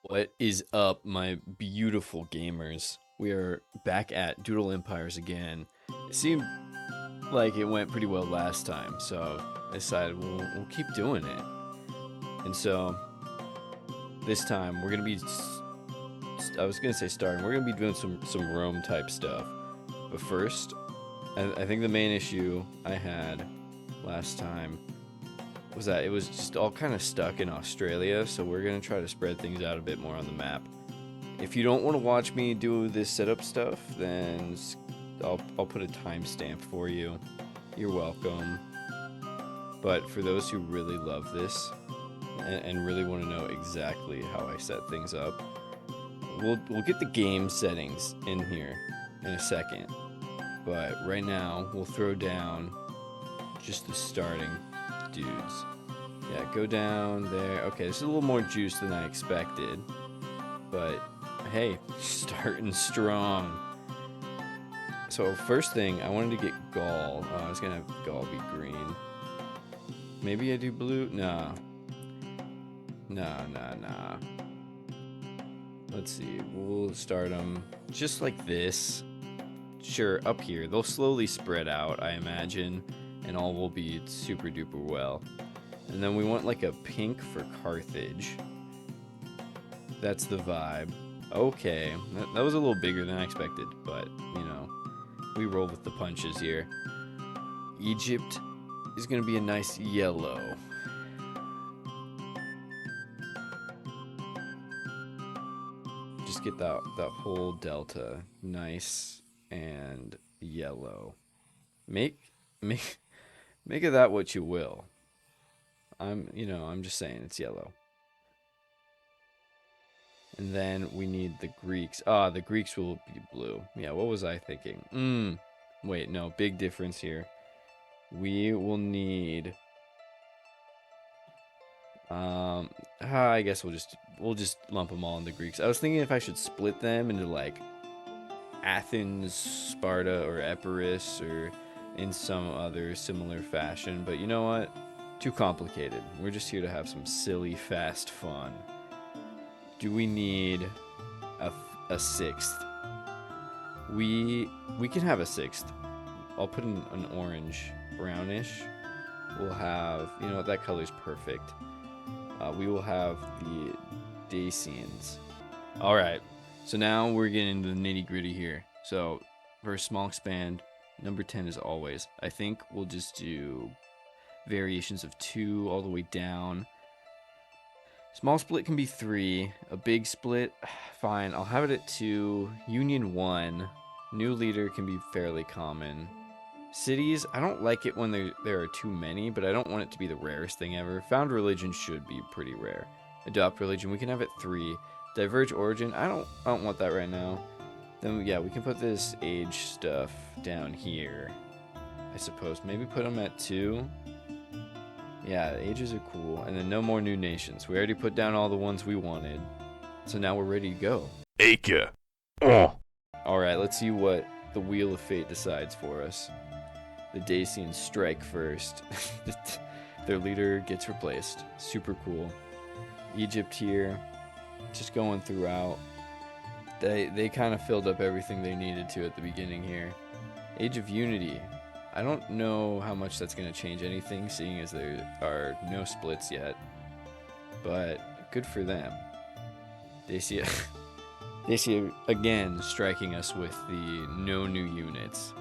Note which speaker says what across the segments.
Speaker 1: What is up, my beautiful gamers? We are back at Doodle Empires again. It seemed like it went pretty well last time, so I decided we'll keep doing it. And so this time we're gonna be, I was gonna say starting. We're gonna be doing some Rome type stuff. But first, I think the main issue I had last time was that it was just all kind of stuck in Australia, so we're gonna try to spread things out a bit more on the map. If you don't want to watch me do this setup stuff, then I'll put a timestamp for you. You're welcome. But for those who really love this and really want to know exactly how I set things up, we'll get the game settings in here in a second. But right now we'll throw down just the starting dudes. Yeah, go down there. Okay, this is a little more juice than I expected. But hey, starting strong. So first thing, I wanted to get Gaul. Oh, I was gonna have Gaul be green. Maybe I do blue? Nah. Nah. Let's see, we'll start them just like this. Sure, up here. They'll slowly spread out, I imagine, and all will be super duper well. And then we want like a pink for Carthage. That's the vibe. Okay, that was a little bigger than I expected, but you know, we roll with the punches here. Egypt is gonna be a nice yellow. Just get that whole delta nice and yellow. Make of that what you will. I'm just saying it's yellow. And then we need the Greeks. Ah, the Greeks will be blue. Yeah, what was I thinking? Wait, no, big difference here. We will need I guess we'll just lump them all in the Greeks. I was thinking if I should split them into like Athens, Sparta, or Epirus, or in some other similar fashion, but you know what? Too complicated. We're just here to have some silly, fast fun. Do we need a sixth? We can have a sixth. I'll put in an orange, brownish. We'll have, you know what, that color's perfect. We will have the Dacians. All right, so now we're getting into the nitty gritty here. So for a small expand, number 10 is always. I think we'll just do variations of 2 all the way down. Small split can be 3. A big split, fine. I'll have it at 2. Union 1. New leader can be fairly common. Cities, I don't like it when there are too many, but I don't want it to be the rarest thing ever. Found religion should be pretty rare. Adopt religion, we can have it 3. Diverge origin, I don't want that right now. Then yeah, we can put this age stuff down here, I suppose. Maybe put them at 2. Yeah, ages are cool. And then no more new nations. We already put down all the ones we wanted. So now we're ready to go.
Speaker 2: Acre. Oh.
Speaker 1: Alright, let's see what the Wheel of Fate decides for us. The Dacians strike first. Their leader gets replaced. Super cool. Egypt here. Just going throughout. They kind of filled up everything they needed to at the beginning here. Age of Unity. I don't know how much that's going to change anything, seeing as there are no splits yet. But good for them. Dacia again striking us with the no new units.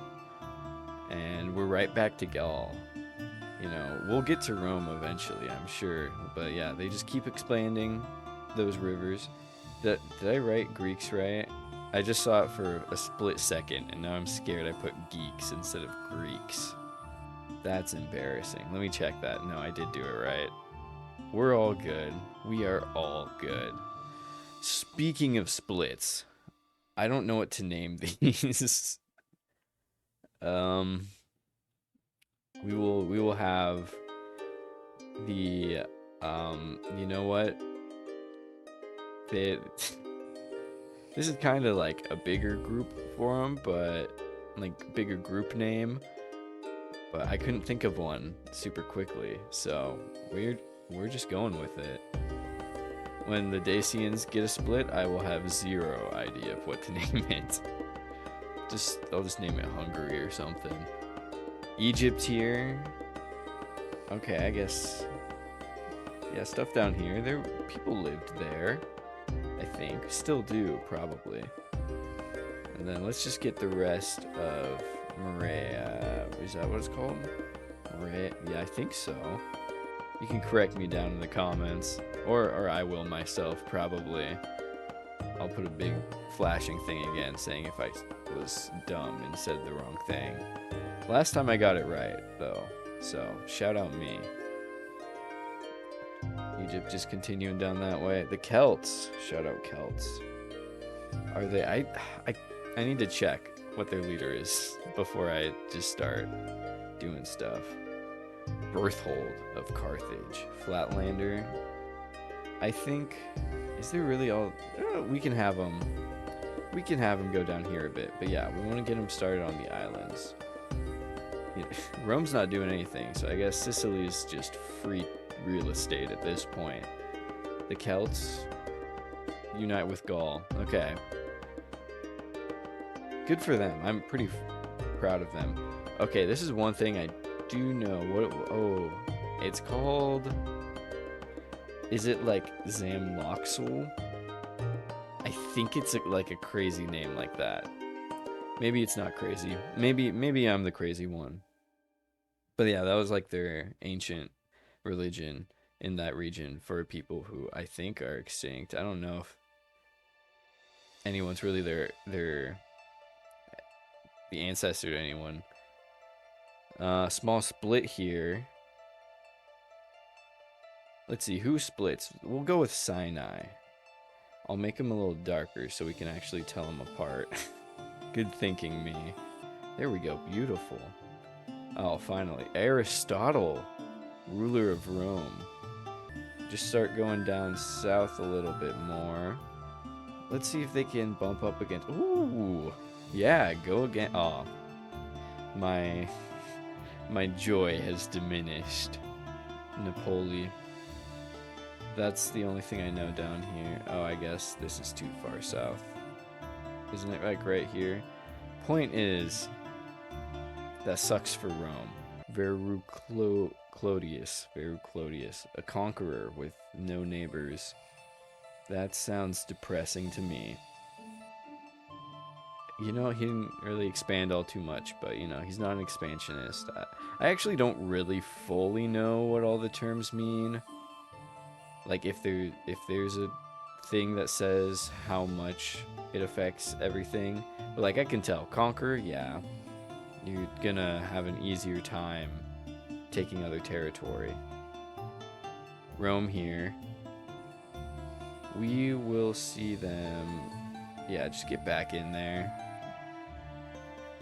Speaker 1: And we're right back to Gaul. You know, we'll get to Rome eventually, I'm sure. But yeah, they just keep expanding those rivers. Did I write Greeks right? I just saw it for a split second, and now I'm scared I put geeks instead of Greeks. That's embarrassing. Let me check that. No, I did do it right. We're all good. We are all good. Speaking of splits, I don't know what to name these. We will have the you know what? This is kind of like a bigger group for them, but like bigger group name. But I couldn't think of one super quickly, so we're just going with it. when the Dacians get a split, I will have zero idea of what to name it. I'll just name it Hungary or something. Egypt here. Okay, I guess. Yeah, stuff down here. People lived there. I think still do probably. And then let's just get the rest of Maria. Is that what it's called? Maria? Yeah, I think so. You can correct me down in the comments, or I will myself probably. I'll put a big flashing thing again saying if I was dumb and said the wrong thing. Last time I got it right though, so shout out me. Egypt just continuing down that way. The Celts, shout out Celts. Are they? I need to check what their leader is before I just start doing stuff. Birthhold of Carthage, Flatlander. I think, is there really all? We can have them. We can have them go down here a bit, but yeah, we want to get them started on the islands. You know, Rome's not doing anything, so I guess Sicily is just free real estate at this point. The Celts unite with Gaul. Okay. Good for them. I'm pretty proud of them. Okay, this is one thing I do know. Oh, it's called... Is it like Zamloxel? I think it's like a crazy name like that. Maybe it's not crazy. Maybe I'm the crazy one. But yeah, that was like their ancient religion in that region for people who I think are extinct. I don't know if anyone's really the ancestor to anyone. Small split here. Let's see who splits. We'll go with Sinai. I'll make them a little darker so we can actually tell them apart. Good thinking, me. There we go. Beautiful. Oh, finally. Aristotle, ruler of Rome. Just start going down south a little bit more. Let's see if they can bump up against... Ooh! Yeah, go again. Oh. My joy has diminished. Napoli. That's the only thing I know down here. Oh, I guess this is too far south. Isn't it like right here? Point is, that sucks for Rome. Clodius, a conqueror with no neighbors. That sounds depressing to me. You know, he didn't really expand all too much, but you know, he's not an expansionist. I actually don't really fully know what all the terms mean. Like if there's a thing that says how much it affects everything. But like I can tell, conquer, yeah. You're gonna have an easier time taking other territory. Rome here. We will see them. Yeah, just get back in there.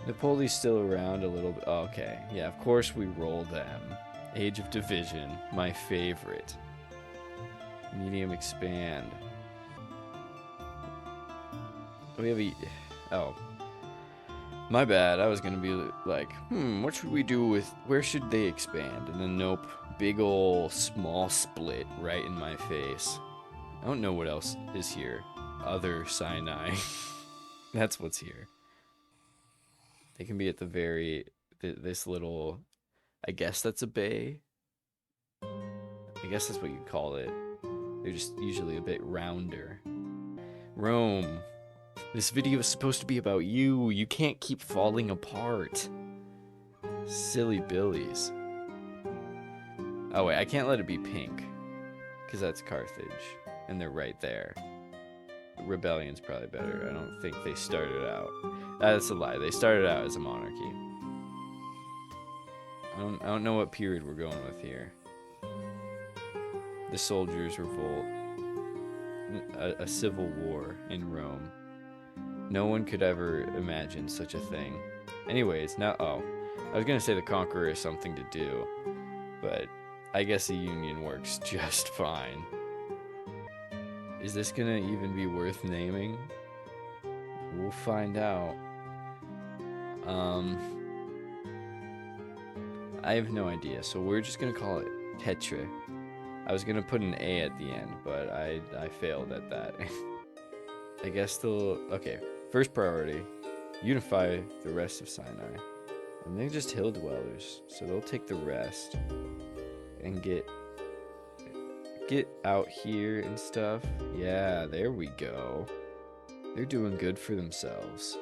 Speaker 1: Napoli's still around a little bit. Oh, okay. Yeah, of course we roll them. Age of Division, my favorite. Medium expand. We have oh. My bad. I was gonna be like, what should we do with... Where should they expand? And then nope. Big ol' small split right in my face. I don't know what else is here. Other Sinai. That's what's here. They can be at the very... This little... I guess that's a bay? I guess that's what you'd call it. They're just usually a bit rounder. Rome. This video is supposed to be about you. You can't keep falling apart. Silly billies. Oh wait, I can't let it be pink. Because that's Carthage. And they're right there. Rebellion's probably better. I don't think they started out. That's a lie. They started out as a monarchy. I don't know what period we're going with here. The soldiers' revolt. A civil war in Rome. No one could ever imagine such a thing. Anyways, now, oh. I was gonna say the conqueror is something to do. But I guess a union works just fine. Is this gonna even be worth naming? We'll find out. I have no idea, so we're just gonna call it Petra. I was gonna put an A at the end, but I failed at that. I guess they'll... Okay, first priority, unify the rest of Sinai. And they're just hill dwellers, so they'll take the rest and get out here and stuff. Yeah, there we go. They're doing good for themselves.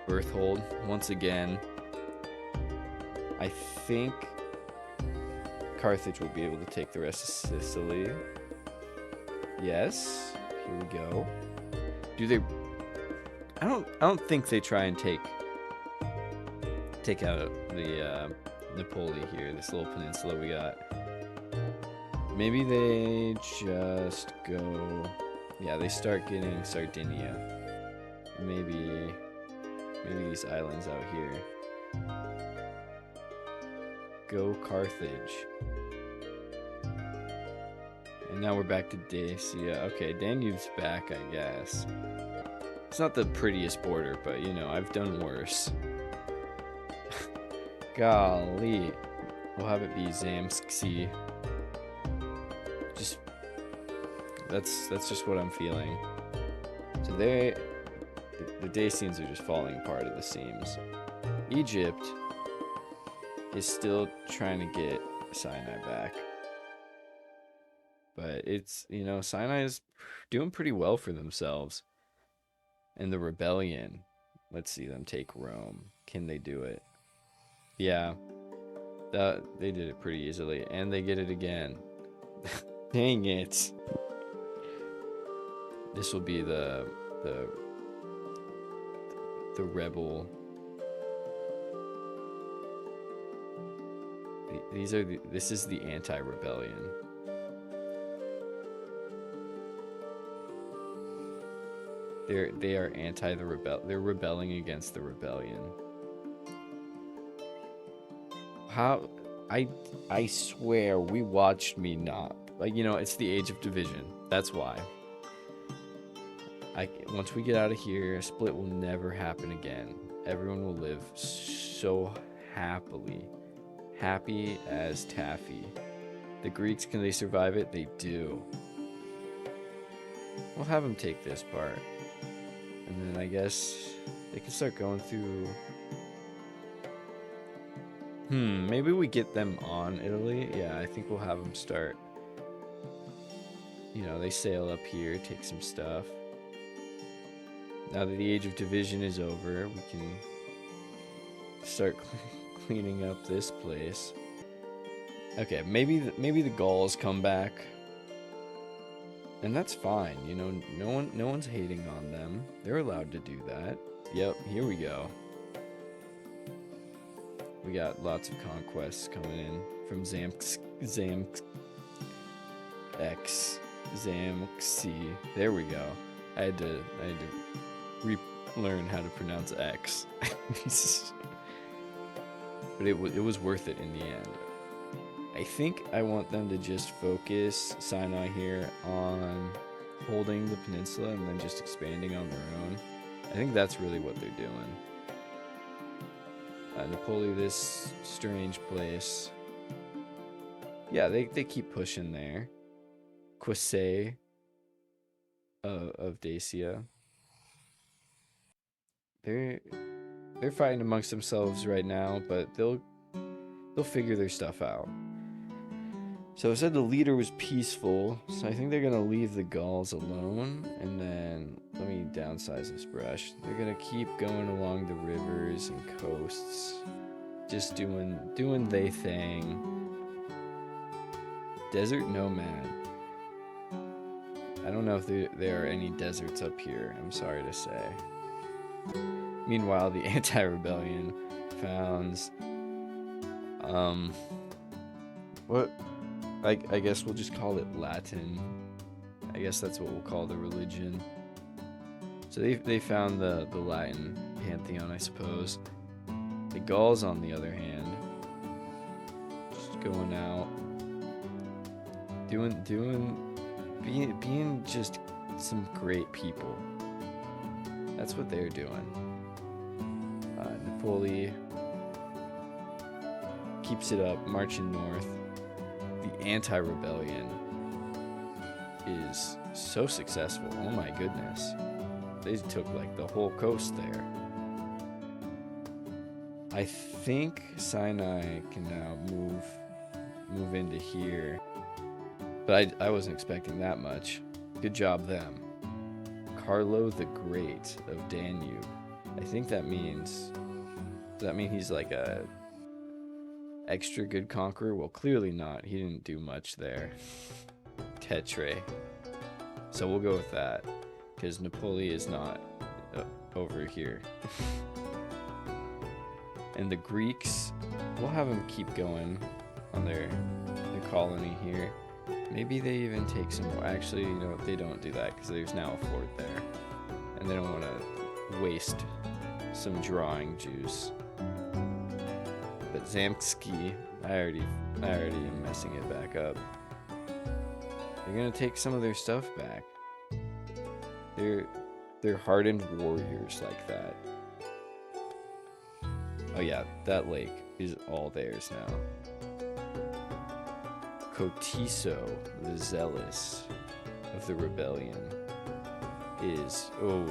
Speaker 1: Berthold, once again. I think Carthage will be able to take the rest of Sicily. Yes, here we go. Do they... I don't think they try and take out the Napoli here, this little peninsula we got. Maybe they just go... Yeah, they start getting Sardinia. Maybe these islands out here. Go Carthage. And now we're back to Dacia. Okay, Danube's back, I guess. It's not the prettiest border, but you know, I've done worse. Golly. We'll have it be Zamsky. Just... That's just what I'm feeling. So the Dacians are just falling apart at the seams. Egypt is still trying to get Sinai back. But it's, you know, Sinai is doing pretty well for themselves. And the rebellion, let's see them take Rome. Can they do it? Yeah, they did it pretty easily, and they get it again. Dang it! This will be the rebel. This is the anti-rebellion. They are anti the they're rebelling against the rebellion. How I swear we watched me not, like, you know, it's the age of division. That's why. Once we get out of here, a split will never happen again. Everyone will live so happily. Happy as taffy. The Greeks, can they survive it? They do. We'll have them take this part. And then I guess they can start going through... maybe we get them on Italy. Yeah, I think we'll have them start. You know, they sail up here, take some stuff. Now that the age of division is over, we can start cleaning up this place. Okay, maybe the Gauls come back. And that's fine, you know, no one's hating on them. They're allowed to do that. Yep, here we go. We got lots of conquests coming in from Zamxi. There we go. I had to relearn how to pronounce X. But it was worth it in the end. I think I want them to just focus Sinai here on holding the peninsula and then just expanding on their own. I think that's really what they're doing. Napoli, this strange place. Yeah, they keep pushing there. Quisay of Dacia. They're fighting amongst themselves right now, but they'll figure their stuff out. So it said the leader was peaceful, so I think they're gonna leave the Gauls alone, and then let me downsize this brush. They're gonna keep going along the rivers and coasts, just doing they thing. Desert nomad. I don't know if there are any deserts up here, I'm sorry to say. Meanwhile, the anti-rebellion founds what? I guess we'll just call it Latin. I guess that's what we'll call the religion. So they found the Latin pantheon, I suppose. The Gauls, on the other hand, just going out, being just some great people. That's what they're doing. Napoli keeps it up, marching north. The anti-rebellion is so successful. Oh my goodness. They took like the whole coast there. I think Sinai can now move into here. But I wasn't expecting that much. Good job, them. Carlo the Great of Danube. I think that means... Does that mean he's like a extra good conqueror? Well, clearly not. He didn't do much there. Tetre. So we'll go with that. Because Napoli is not over here. And the Greeks, we'll have them keep going on their colony here. Maybe they even take some more. Actually, you know what? They don't do that because there's now a fort there. And they don't want to waste some drawing juice. But Zamsky, I already am messing it back up. They're gonna take some of their stuff back. They're hardened warriors like that. Oh yeah, that lake is all theirs now. Cotiso, the Zealous of the Rebellion, is... Oh,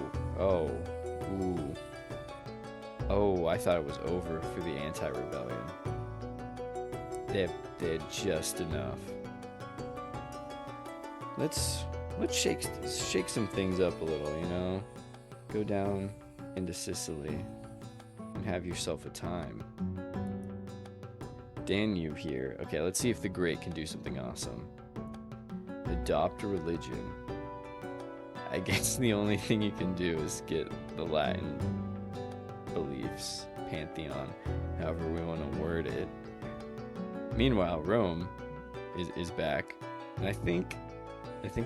Speaker 1: I thought it was over for the anti-rebellion. They had just enough. Let's shake some things up a little, you know? Go down into Sicily and have yourself a time. Danube here. Okay, let's see if the Great can do something awesome. Adopt a religion. I guess the only thing you can do is get the Latin beliefs, pantheon, however we want to word it. Meanwhile, Rome is back, and I think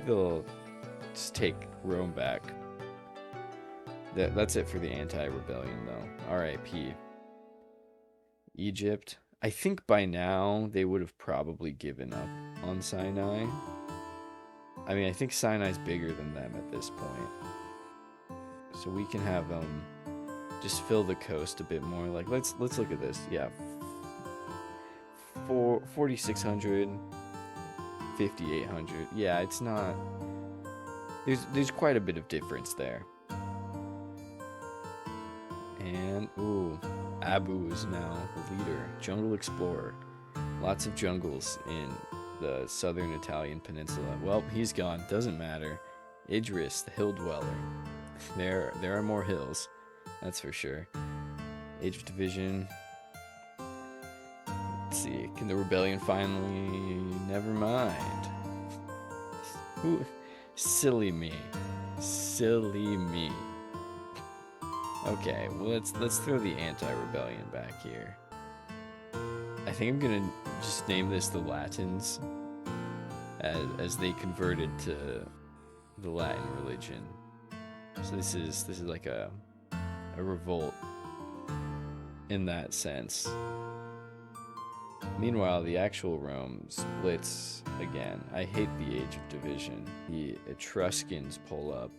Speaker 1: they'll just take Rome back. That's it for the anti-rebellion, though. R.I.P. Egypt. I think by now they would have probably given up on Sinai. I mean, I think Sinai's bigger than them at this point. So we can have them just fill the coast a bit more. Like, let's look at this. Yeah. 4,600, 5,800. Yeah, it's not... There's quite a bit of difference there. And, ooh, Abu is now the leader. Jungle explorer. Lots of jungles in the southern Italian peninsula. Well, he's gone. Doesn't matter. Idris, the hill dweller. There are more hills. That's for sure. Age of Division. Let's see. Can the rebellion finally... Never mind. Ooh, silly me. Silly me. Okay, well, let's throw the anti-rebellion back here. I think I'm gonna just name this the Latins, as they converted to the Latin religion. So this is like a revolt in that sense. Meanwhile, the actual Rome splits again. I hate the Age of Division. The Etruscans pull up.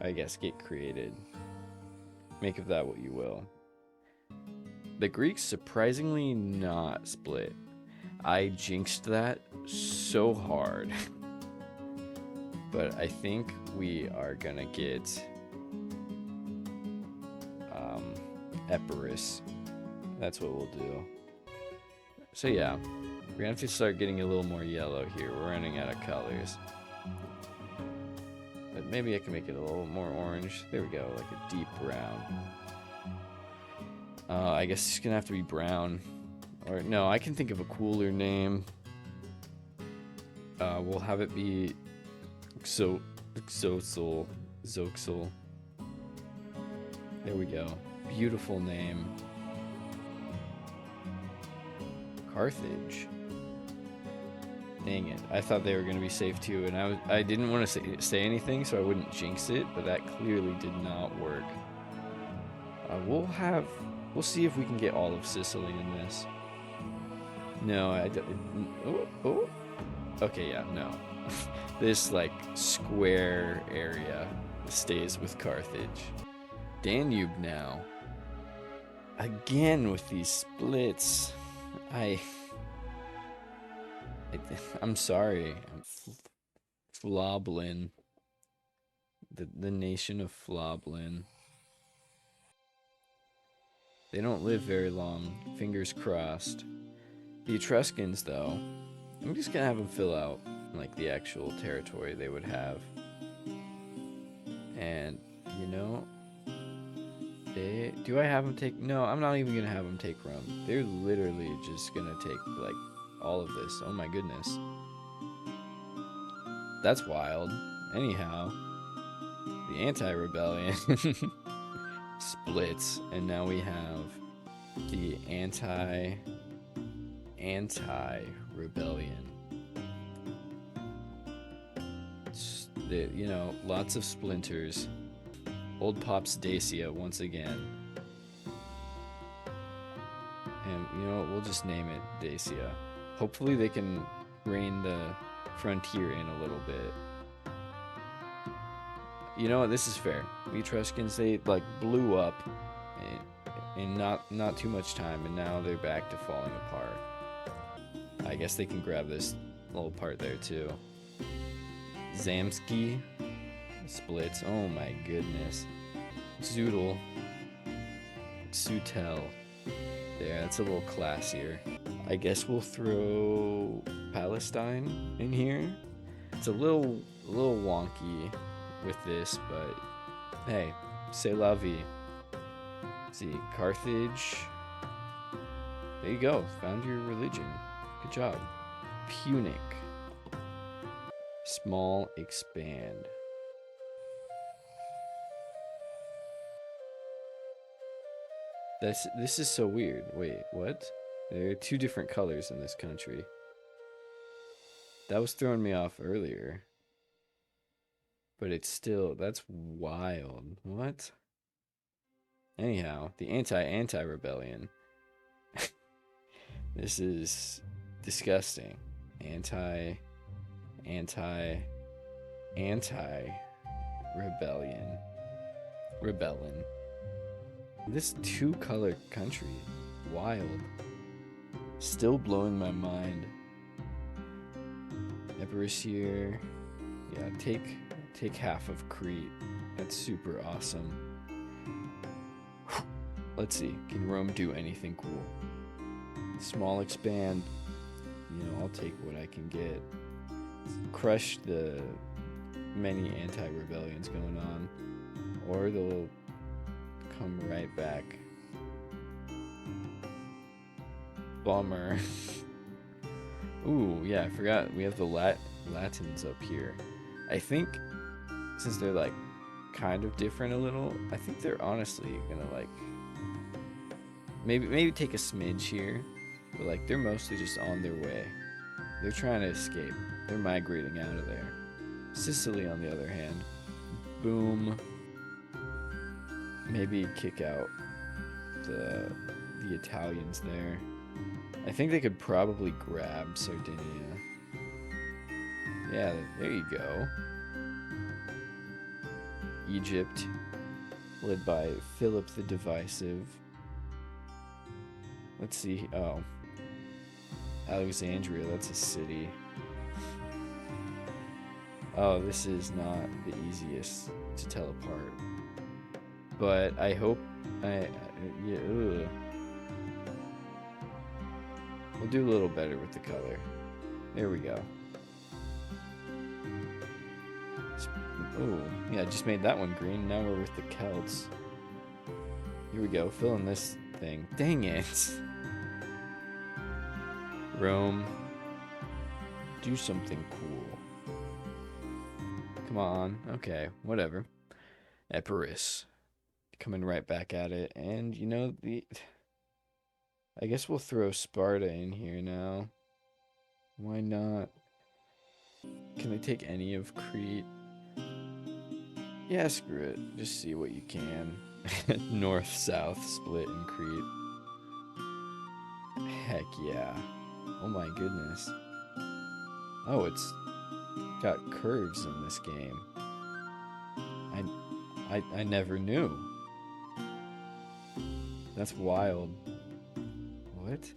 Speaker 1: I guess get created. Make of that what you will. The Greeks surprisingly not split. I jinxed that so hard. But I think we are gonna get Epirus. That's what we'll do. So yeah, we're gonna have to start getting a little more yellow here. We're running out of colors. But maybe I can make it a little more orange. There we go, like a deep brown. I guess it's gonna have to be brown. Or no, I can think of a cooler name. We'll have it be Xoxil. There we go. Beautiful name. Carthage. Dang it. I thought they were going to be safe too, and I didn't want to say anything so I wouldn't jinx it, but that clearly did not work. We'll see if we can get all of Sicily in this. No, okay, yeah, no. This, like, square area stays with Carthage. Danube now. Again with these splits. I'm sorry. Floblin. The nation of Floblin. They don't live very long. Fingers crossed. The Etruscans, though, I'm just gonna have them fill out like the actual territory they would have. And you know, do I have them take? No, I'm not even gonna have them take Rome. They're literally just gonna take like all of this. Oh my goodness, that's wild. Anyhow, the anti-rebellion splits, and now we have the anti-rebellion. You know, lots of splinters. Old Pops Dacia once again. And you know what, we'll just name it Dacia. Hopefully they can rein the frontier in a little bit. You know what, this is fair. The Etruscans, they like blew up in not too much time, and now they're back to falling apart. I guess they can grab this little part there too. Zamsky splits. Oh my goodness. Zoodle. Sutel. There, that's a little classier. I guess we'll throw Palestine in here. It's a little wonky with this, but hey, c'est la vie. Let's see, Carthage. There you go. Found your religion. Good job. Punic. Small expand. This is so weird. Wait, what? There are two different colors in this country. That was throwing me off earlier. But it's still, that's wild. What? Anyhow, the anti-rebellion. This is disgusting. Anti-rebellion. Rebellin. This two-color country. Wild. Still blowing my mind. Epirus here. Yeah, take half of Crete. That's super awesome. Let's see. Can Rome do anything cool? Small expand. You know, I'll take what I can get. Crush the many anti-rebellions going on, or they'll come right back. Bummer. Ooh, yeah, I forgot we have the Latins up here. I think since they're like kind of different a little, I think they're honestly gonna like maybe take a smidge here, but like they're mostly just on their way. They're trying to escape. They're migrating out of there. Sicily, on the other hand, boom. Maybe kick out the Italians there. I think they could probably grab Sardinia. Yeah, there you go. Egypt, led by Philip the Divisive. Let's see. Oh, Alexandria, that's a city. Oh, this is not the easiest to tell apart. But I hope yeah, ugh. We'll do a little better with the color. There we go. Oh, yeah, just made that one green. Now we're with the Celts. Here we go, fill in this thing. Dang it. Rome. Do something cool. Come on. Okay, whatever. Epirus. Coming right back at it. And, you know, I guess we'll throw Sparta in here now. Why not? Can they take any of Crete? Yeah, screw it. Just see what you can. North-south split in Crete. Heck yeah. Oh my goodness. Oh, it's got curves in this game. I never knew. That's wild. What?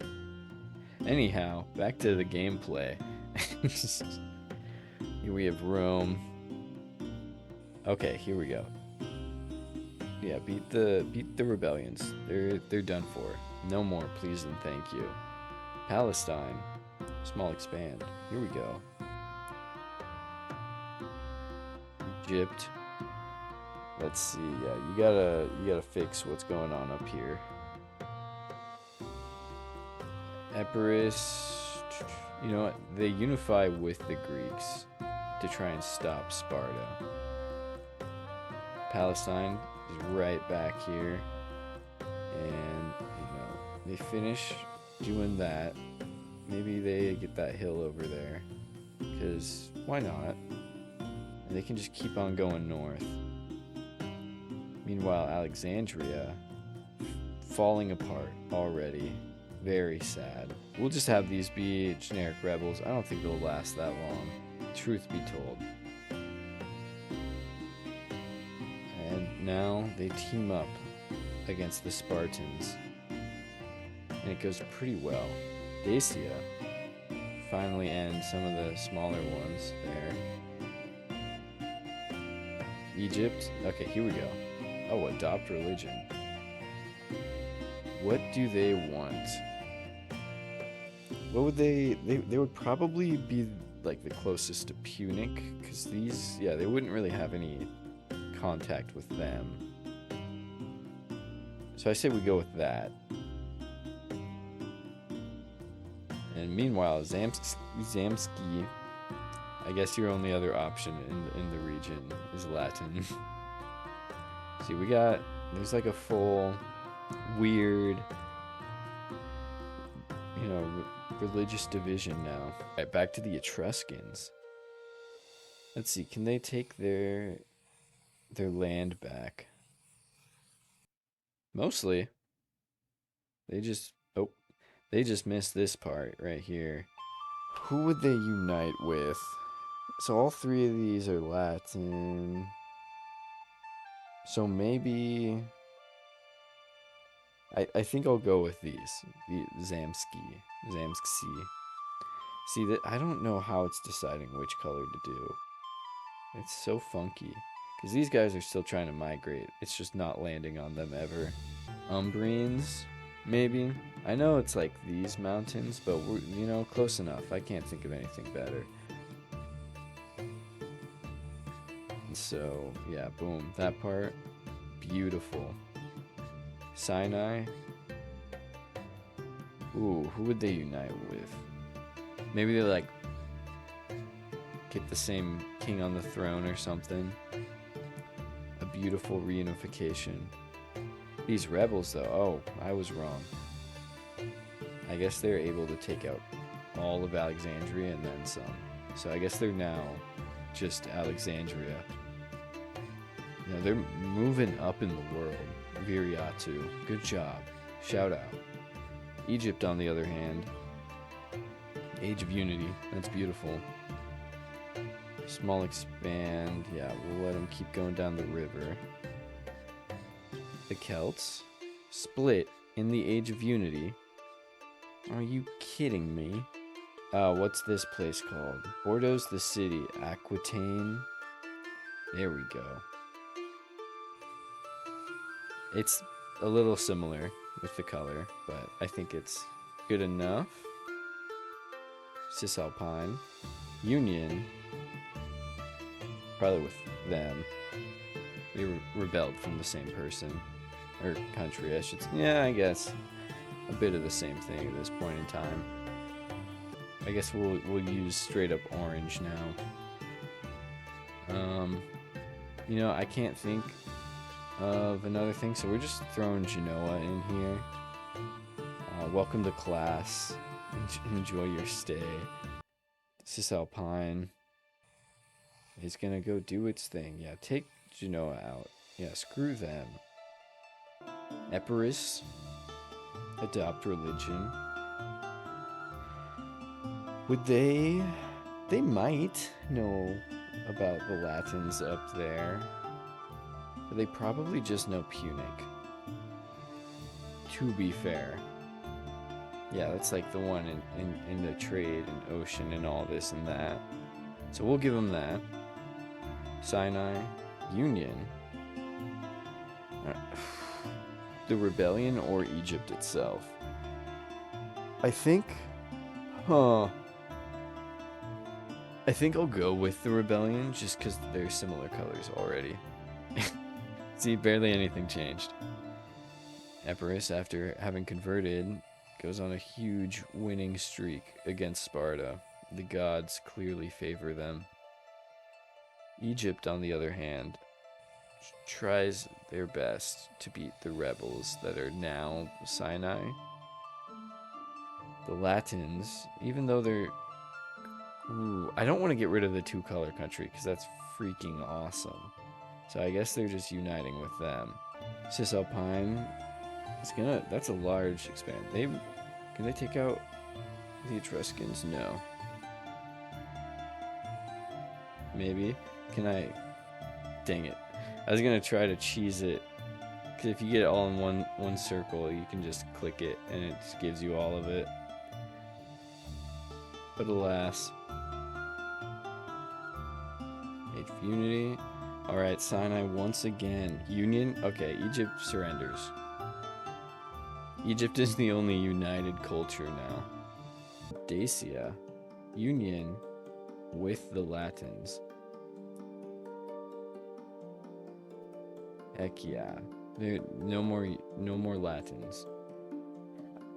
Speaker 1: Anyhow, back to the gameplay. Here we have Rome. Okay, here we go. Yeah, beat the rebellions. They're done for. No more, please and thank you. Palestine. Small expand. Here we go. Egypt. Let's see. Yeah, you gotta fix what's going on up here. Epirus. You know what? They unify with the Greeks to try and stop Sparta. Palestine is right back here, and they finish doing that. Maybe they get that hill over there, because why not? And they can just keep on going north. Meanwhile, Alexandria falling apart already. Very sad. We'll just have these be generic rebels. I don't think they'll last that long, truth be told. And now they team up against the Spartans. And it goes pretty well. Dacia finally ends some of the smaller ones there. Egypt. Okay, here we go. Oh, adopt religion. What do they want? What would they would probably be like the closest to Punic, because these, yeah, they wouldn't really have any contact with them. So I say we go with that. And meanwhile, Zamski, I guess your only other option in the region is Latin. See, there's like a full weird, religious division now. All right, back to the Etruscans. Let's see, can they take their land back? Mostly. They just missed this part right here. Who would they unite with? So all three of these are Latin. So maybe I think I'll go with these. The Zamski. See, that I don't know how it's deciding which color to do. It's so funky. Because these guys are still trying to migrate. It's just not landing on them ever. Umbrians, maybe. I know it's like these mountains, but we're, close enough. I can't think of anything better. So, yeah, boom. That part, beautiful. Sinai. Ooh, who would they unite with? Maybe they like get the same king on the throne or something. A beautiful reunification. These rebels, though, oh, I was wrong. I guess they're able to take out all of Alexandria and then some. So I guess they're now just Alexandria. They're moving up in the world. Viriatu, good job. Shout out. Egypt, on the other hand, Age of Unity, that's beautiful. Small expand, yeah, we'll let them keep going down the river. The Celts split in the Age of Unity. Are you kidding me? What's this place called? Bordeaux's the city. Aquitaine. There we go. It's a little similar with the color, but I think it's good enough. Cisalpine. Union. Probably with them. They rebelled from the same person. Or country, I should say. Yeah, I guess. A bit of the same thing at this point in time. I guess we'll use straight up orange now. I can't think of another thing, so we're just throwing Genoa in here. Welcome to class. Enjoy your stay. Cisalpine is gonna go do its thing. Yeah, take Genoa out. Yeah, screw them. Epirus, adopt religion. Would they might know about the Latins up there, but they probably just know Punic, to be fair. Yeah, that's like the one in the trade and ocean and all this and that. So we'll give them that. Sinai, Union, the rebellion, or Egypt itself. I think, I think I'll go with the rebellion just because they're similar colors already. See, barely anything changed. Epirus, after having converted, goes on a huge winning streak against Sparta. The gods clearly favor them. Egypt, on the other hand, tries their best to beat the rebels that are now Sinai. The Latins, even though they're... Ooh, I don't want to get rid of the two-color country because that's freaking awesome. So I guess they're just uniting with them. Cisalpine is gonna... That's a large expand. Can they take out the Etruscans? No. Maybe. Can I... Dang it. I was gonna try to cheese it. Because if you get it all in one circle, you can just click it and it just gives you all of it. But alas. Age of Unity. Alright, Sinai once again. Union? Okay, Egypt surrenders. Egypt is the only united culture now. Dacia. Union with the Latins. Heck yeah. There no more Latins.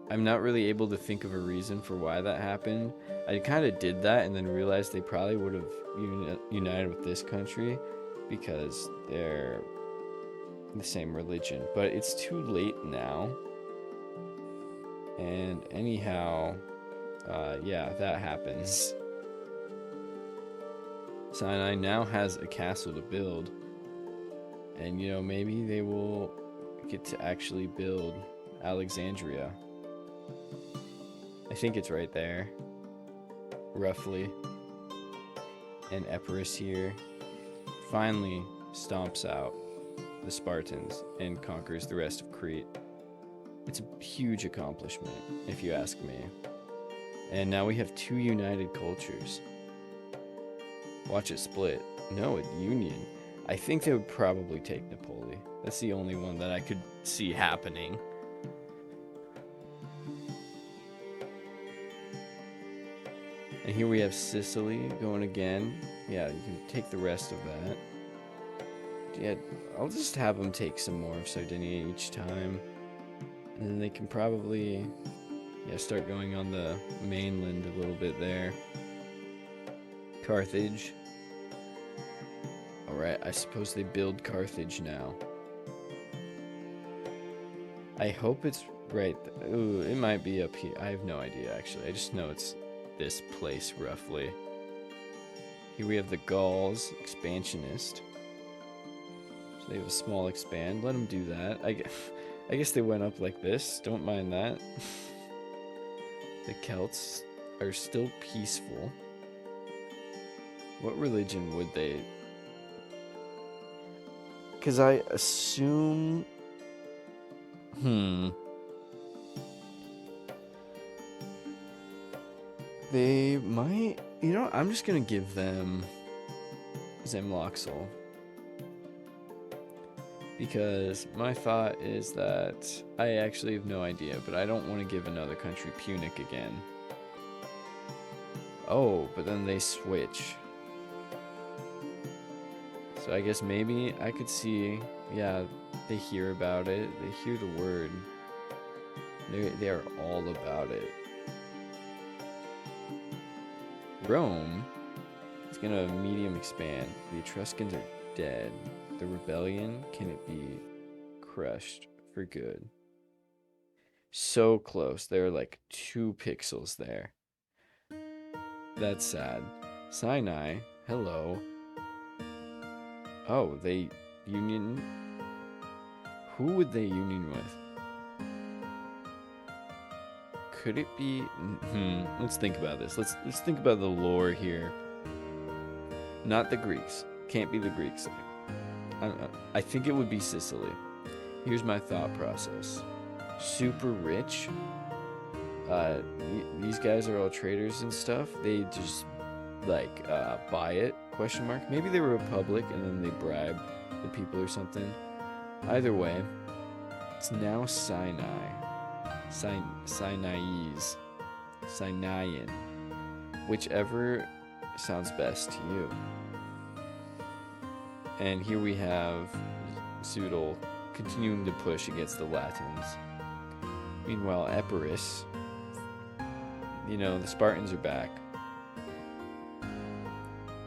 Speaker 1: I'm not really able to think of a reason for why that happened. I kind of did that and then realized they probably would have united with this country because they're the same religion. But it's too late now. And anyhow, yeah, that happens. Sinai now has a castle to build. And, you know, maybe they will get to actually build Alexandria. I think it's right there, roughly. And Epirus here finally stomps out the Spartans and conquers the rest of Crete. It's a huge accomplishment, if you ask me. And now we have two united cultures. Watch it split. No, a union. I think they would probably take Napoli. That's the only one that I could see happening. And here we have Sicily going again. Yeah, you can take the rest of that. Yeah, I'll just have them take some more of Sardinia each time. And then they can probably, yeah, start going on the mainland a little bit there. Carthage. Alright, I suppose they build Carthage now. I hope it's right. Ooh, it might be up here. I have no idea, actually. I just know it's this place, roughly. Here we have the Gauls, expansionist. So they have a small expand. Let them do that. I guess they went up like this. Don't mind that. The Celts are still peaceful. What religion would they... Because I assume... They might... You know, I'm just going to give them Zemloxel. Because my thought is that I actually have no idea, but I don't want to give another country Punic again. Oh, but then they switch. So I guess maybe I could see, yeah, they hear about it. They hear the word. They are all about it. Rome is going to medium expand. The Etruscans are dead. The rebellion, can it be crushed for good? So close. There are like 2 pixels there. That's sad. Sinai, hello. Oh, they union. Who would they union with? Could it be? Let's think about this. Let's think about the lore here. Not the Greeks. Can't be the Greeks. I think it would be Sicily. Here's my thought process. Super rich. These guys are all traders and stuff. They just like buy it, question mark. Maybe they were a republic and then they bribed the people or something. Either way, it's now Sinai. Sinai's. Sinayan. Whichever sounds best to you. And here we have Doodle continuing to push against the Latins. Meanwhile, Epirus, the Spartans are back.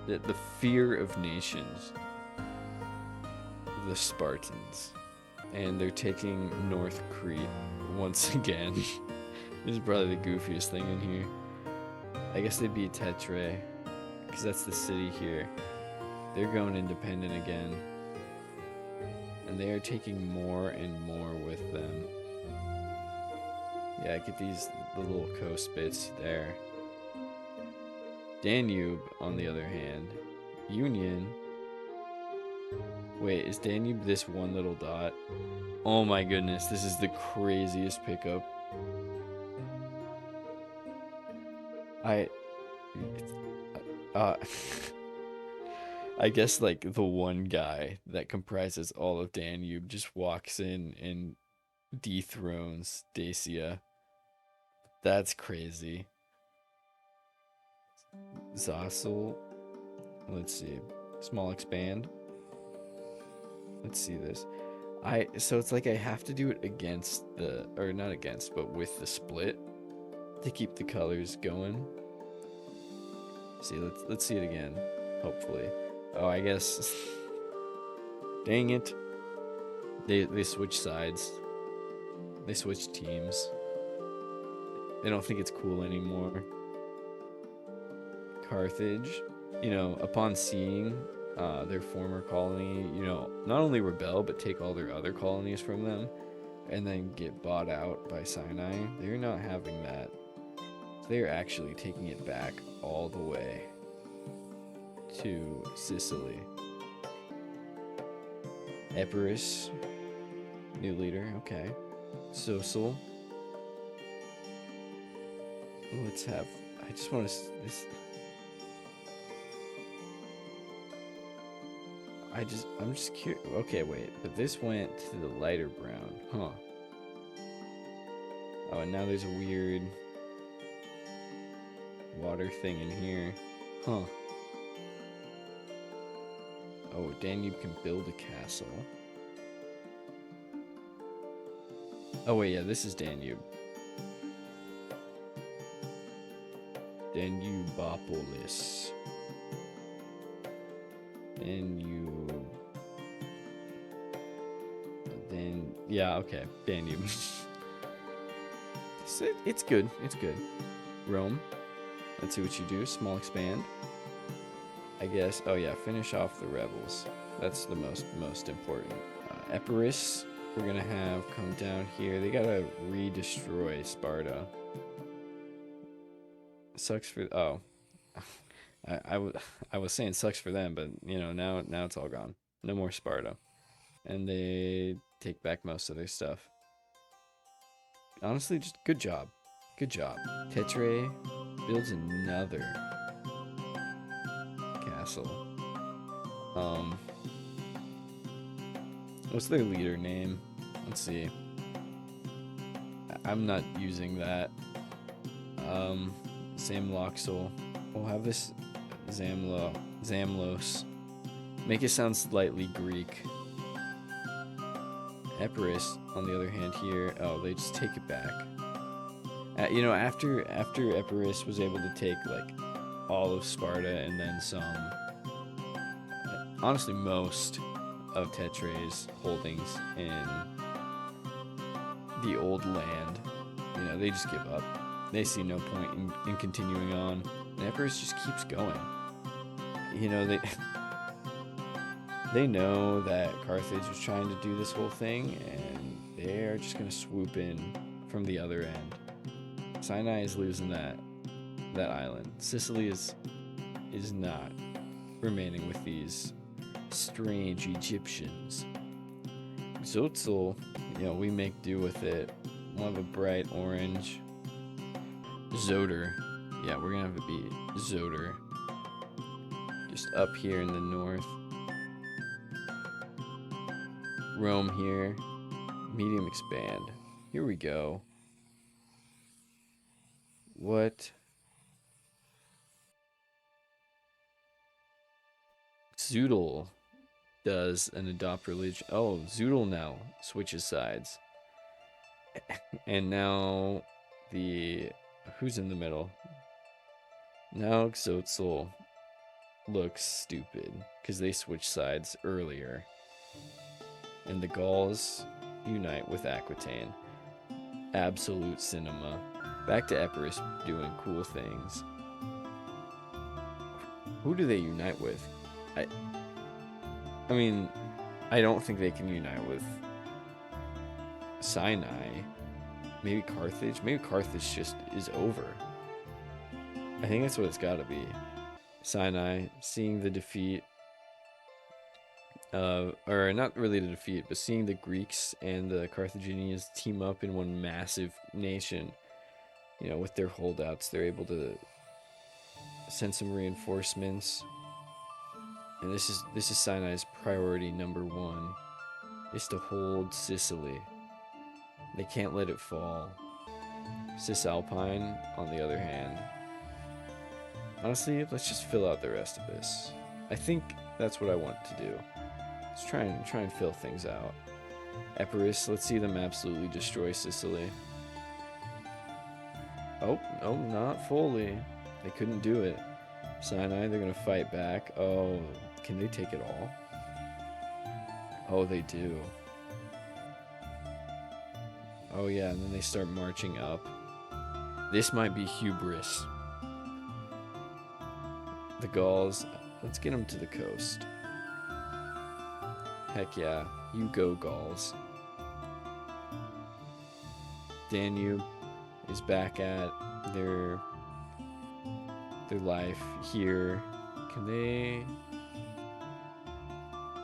Speaker 1: The fear of nations. The Spartans. And they're taking North Crete once again. This is probably the goofiest thing in here. I guess they'd be Tetrae, because that's the city here. They're going independent again. And they are taking more and more with them. Yeah, get the little coast bits there. Danube, on the other hand. Union. Wait, is Danube this one little dot? Oh my goodness, this is the craziest pickup. I guess like the one guy that comprises all of Danube just walks in and dethrones Dacia. That's crazy. Zossel. Let's see. Small expand. Let's see this. So it's like I have to do it against or not against, but with the split to keep the colors going. See, let's see it again. Hopefully. Oh, I guess. Dang it. They switch sides. They switch teams. They don't think it's cool anymore. Carthage, upon seeing their former colony, not only rebel but take all their other colonies from them and then get bought out by Sinai. They're not having that. They're actually taking it back all the way to Sicily. Epirus, new leader, okay. Social. Let's have, I just want to, this, I'm just curious. Okay, wait, but this went to the lighter brown, huh? Oh, and now there's a weird water thing in here, huh? Oh, Danube can build a castle. Oh wait, yeah, this is Danube. Danubopolis. Yeah, okay, Danube. It's good. It's good. Rome. Let's see what you do. Small expand. I guess. Oh yeah, finish off the rebels. That's the most important. Epirus, we're gonna have come down here. They gotta re-destroy Sparta. Sucks for I was saying sucks for them, but now it's all gone. No more Sparta, and they take back most of their stuff. Honestly, just good job. Tetrae builds another castle. What's their leader name? Let's see. I'm not using that. Samloxel. We'll have this Zamlos. Make it sound slightly Greek. Epirus, on the other hand, here, they just take it back. After Epirus was able to take like all of Sparta and then some, honestly most of Tetrae's holdings in the old land, they just give up. They see no point in continuing on. And Epirus just keeps going. They know that Carthage was trying to do this whole thing, and they're just going to swoop in from the other end. Sinai is losing that island. Sicily is not remaining with these strange Egyptians. Zotzel, we make do with it. We'll have a bright orange. Zoder. Yeah, we're going to have it be Zoder. just up here in the north. Rome here. Medium expand. Here we go. What? Doodle does an adopt religion. Oh, Doodle now switches sides. And now the... Who's in the middle? Now Xotzel looks stupid because they switched sides earlier. And the Gauls unite with Aquitaine. Absolute cinema. Back to Epirus doing cool things. Who do they unite with? I mean, I don't think they can unite with Sinai. Maybe Carthage? Maybe Carthage just is over. I think that's what it's got to be. Sinai, seeing the defeat or not really the defeat, but seeing the Greeks and the Carthaginians team up in one massive nation, you know, with their holdouts, they're able to send some reinforcements. And this is Sinai's priority number one, is to hold Sicily. They can't let it fall. Cisalpine, on the other hand. Honestly, let's just fill out the rest of this. I think that's what I want to do. Let's try and fill things out. Epirus, let's see them absolutely destroy Sicily. Oh, no, not fully. They couldn't do it. Sinai, they're gonna fight back. Oh, can they take it all? Oh, they do. Oh yeah, and then they start marching up. This might be hubris. The Gauls, let's get them to the coast. Heck yeah, you go Gauls. Danube is back at their life here. Can they...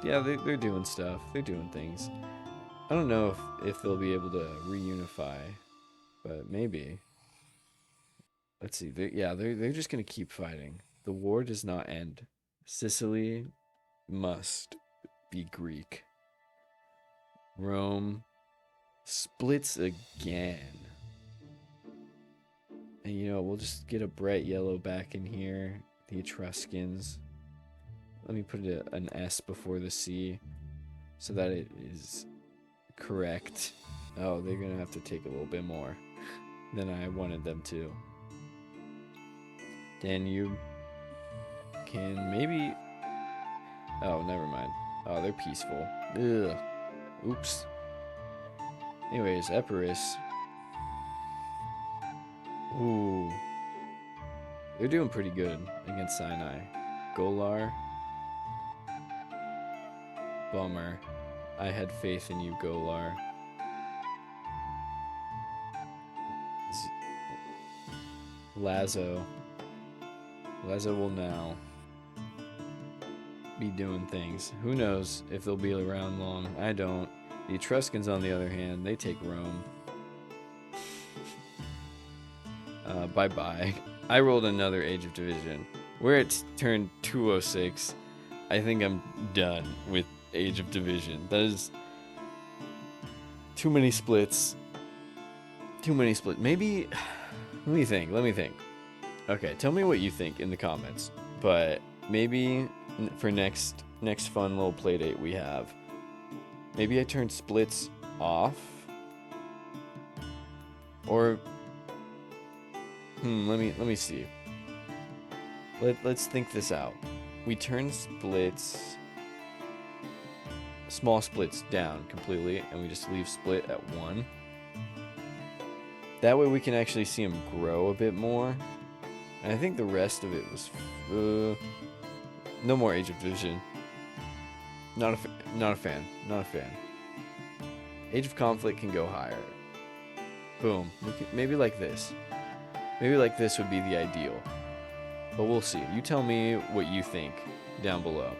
Speaker 1: Yeah, they're doing stuff. They're doing things. I don't know if they'll be able to reunify, but maybe. Let's see. They're just going to keep fighting. The war does not end. Sicily must be Greek. Rome splits again. And you know, we'll just get a bright yellow back in here. The Etruscans. Let me put an S before the C so that it is correct. Oh, they're gonna have to take a little bit more than I wanted them to. Danube can maybe... Oh, never mind. Oh, they're peaceful. Ugh. Oops. Anyways, Epirus. Ooh. They're doing pretty good against Sinai. Golar. Bummer. I had faith in you, Golar. Lazo. Lazo will now be doing things. Who knows if they'll be around long. I don't. The Etruscans, on the other hand, they take Rome. Bye-bye. I rolled another Age of Division. We're at turn 206. I think I'm done with Age of Division. That is too many splits. Too many splits. Maybe... Let me think. Okay, tell me what you think in the comments. But maybe for next fun little playdate we have, maybe I turn splits off. Or let me see. Let's think this out. We turn splits, small splits, down completely, and we just leave split at 1. That way we can actually see them grow a bit more. And I think the rest of it was no more Age of Division. Not a fan. Age of Conflict can go higher. Boom. Maybe like this. Maybe like this would be the ideal. But we'll see. You tell me what you think down below.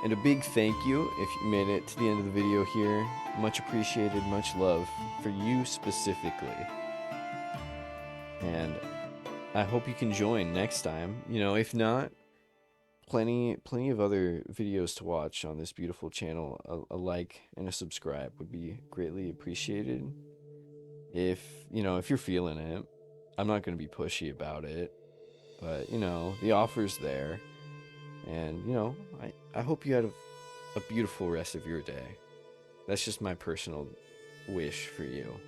Speaker 1: And a big thank you if you made it to the end of the video here. Much appreciated, much love for you specifically. And I hope you can join next time. You know, if not, plenty of other videos to watch on this beautiful channel. A like and a subscribe would be greatly appreciated. If if you're feeling it, I'm not gonna be pushy about it, but the offer's there, and I hope you had a beautiful rest of your day. That's just my personal wish for you.